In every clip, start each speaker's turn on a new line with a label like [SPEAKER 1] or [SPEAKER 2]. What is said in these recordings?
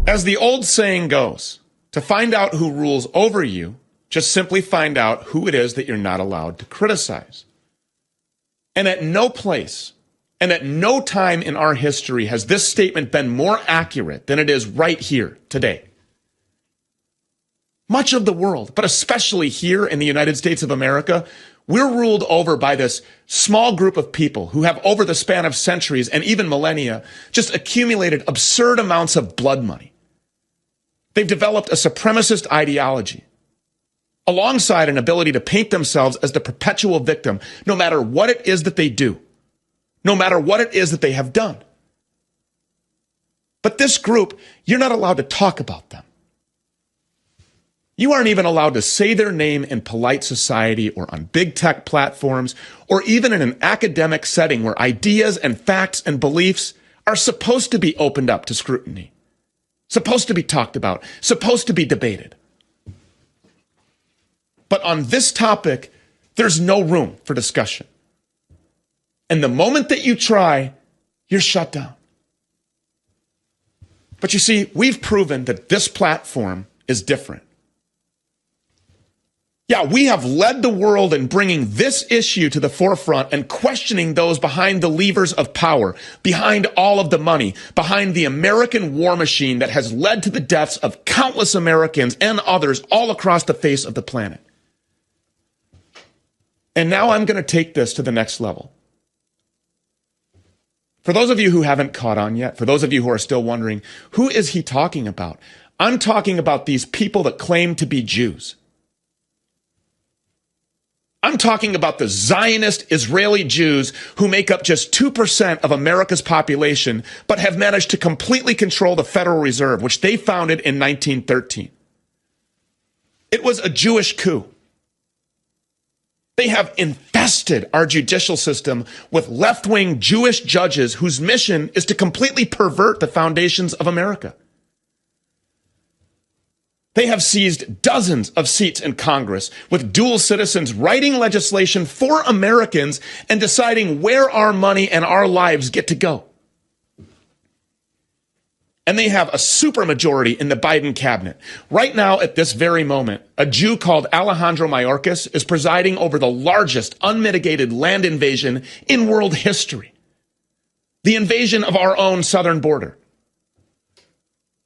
[SPEAKER 1] As the old saying goes, to find out who rules over you, just simply find out who it is that you're not allowed to criticize. And at no place and at no time in our history has this statement been more accurate than it is right here today. Much of the world, but especially here in the United States of America, we're ruled over by this small group of people who have, over the span of centuries and even millennia, just accumulated absurd amounts of blood money. They've developed a supremacist ideology, alongside an ability to paint themselves as the perpetual victim, no matter what it is that they do, no matter what it is that they have done. But this group, you're not allowed to talk about them. You aren't even allowed to say their name in polite society or on big tech platforms or even in an academic setting where ideas and facts and beliefs are supposed to be opened up to scrutiny, supposed to be talked about, supposed to be debated. But on this topic, there's no room for discussion. And the moment that you try, you're shut down. But you see, we've proven that this platform is different. Yeah, we have led the world in bringing this issue to the forefront and questioning those behind the levers of power, behind all of the money, behind the American war machine that has led to the deaths of countless Americans and others all across the face of the planet. And now I'm going to take this to the next level. For those of you who haven't caught on yet, for those of you who are still wondering, who is he talking about? I'm talking about these people that claim to be Jews. I'm talking about the Zionist Israeli Jews who make up just 2% of America's population, but have managed to completely control the Federal Reserve, which they founded in 1913. It was a Jewish coup. They have infested our judicial system with left-wing Jewish judges whose mission is to completely pervert the foundations of America. They have seized dozens of seats in Congress with dual citizens writing legislation for Americans and deciding where our money and our lives get to go. And they have a supermajority in the Biden cabinet. Right now, at this very moment, a Jew called Alejandro Mayorkas is presiding over the largest unmitigated land invasion in world history. The invasion of our own southern border.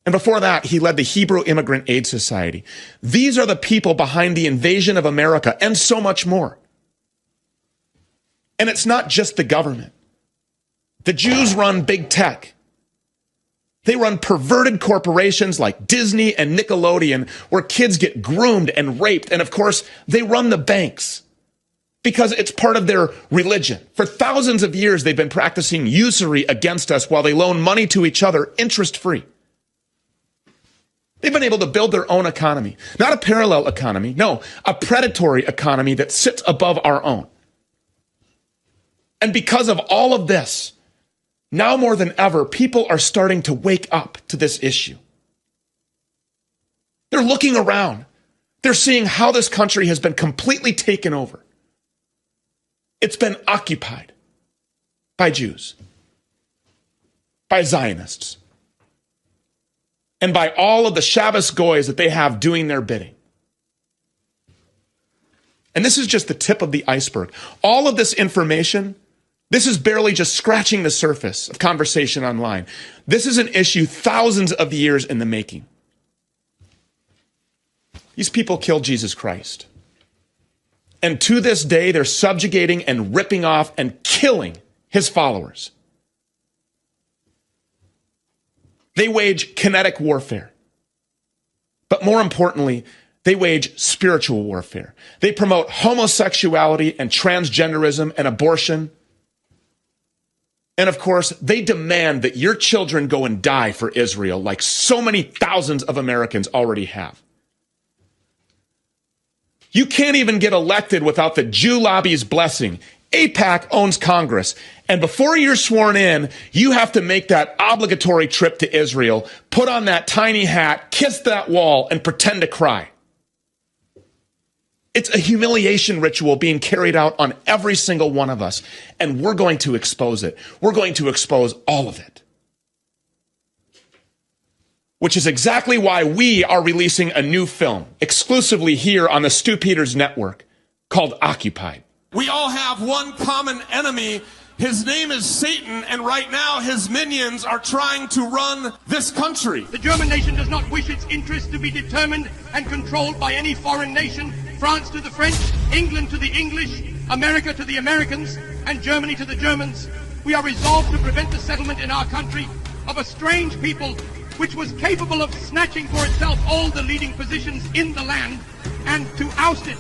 [SPEAKER 1] And before that, he led the Hebrew Immigrant Aid Society. These are the people behind the invasion of America and so much more. And it's not just the government. The Jews run big tech. They run perverted corporations like Disney and Nickelodeon where kids get groomed and raped. And of course, they run the banks because it's part of their religion. For thousands of years, they've been practicing usury against us while they loan money to each other interest-free. They've been able to build their own economy, not a parallel economy, no, a predatory economy that sits above our own. And because of all of this, now more than ever, people are starting to wake up to this issue. They're looking around. They're seeing how this country has been completely taken over. It's been occupied by Jews, by Zionists, and by all of the Shabbos goys that they have doing their bidding. And this is just the tip of the iceberg. All of this information, this is barely just scratching the surface of conversation online. This is an issue thousands of years in the making. These people killed Jesus Christ. And to this day, they're subjugating and ripping off and killing his followers. They wage kinetic warfare. But more importantly, they wage spiritual warfare. They promote homosexuality and transgenderism and abortion. And of course, they demand that your children go and die for Israel like so many thousands of Americans already have. You can't even get elected without the Jew lobby's blessing. AIPAC owns Congress. And before you're sworn in, you have to make that obligatory trip to Israel, put on that tiny hat, kiss that wall, and pretend to cry. It's a humiliation ritual being carried out on every single one of us. And we're going to expose it. We're going to expose all of it. which is exactly why we are releasing a new film exclusively here on the Stu Peters Network called Occupied.
[SPEAKER 2] We all have one common enemy. His name is Satan, and right now his minions are trying to run this country.
[SPEAKER 3] The German nation does not wish its interests to be determined and controlled by any foreign nation. France to the French, England to the English, America to the Americans, and Germany to the Germans. We are resolved to prevent the settlement in our country of a strange people which was capable of snatching for itself all the leading positions in the land, and to oust it.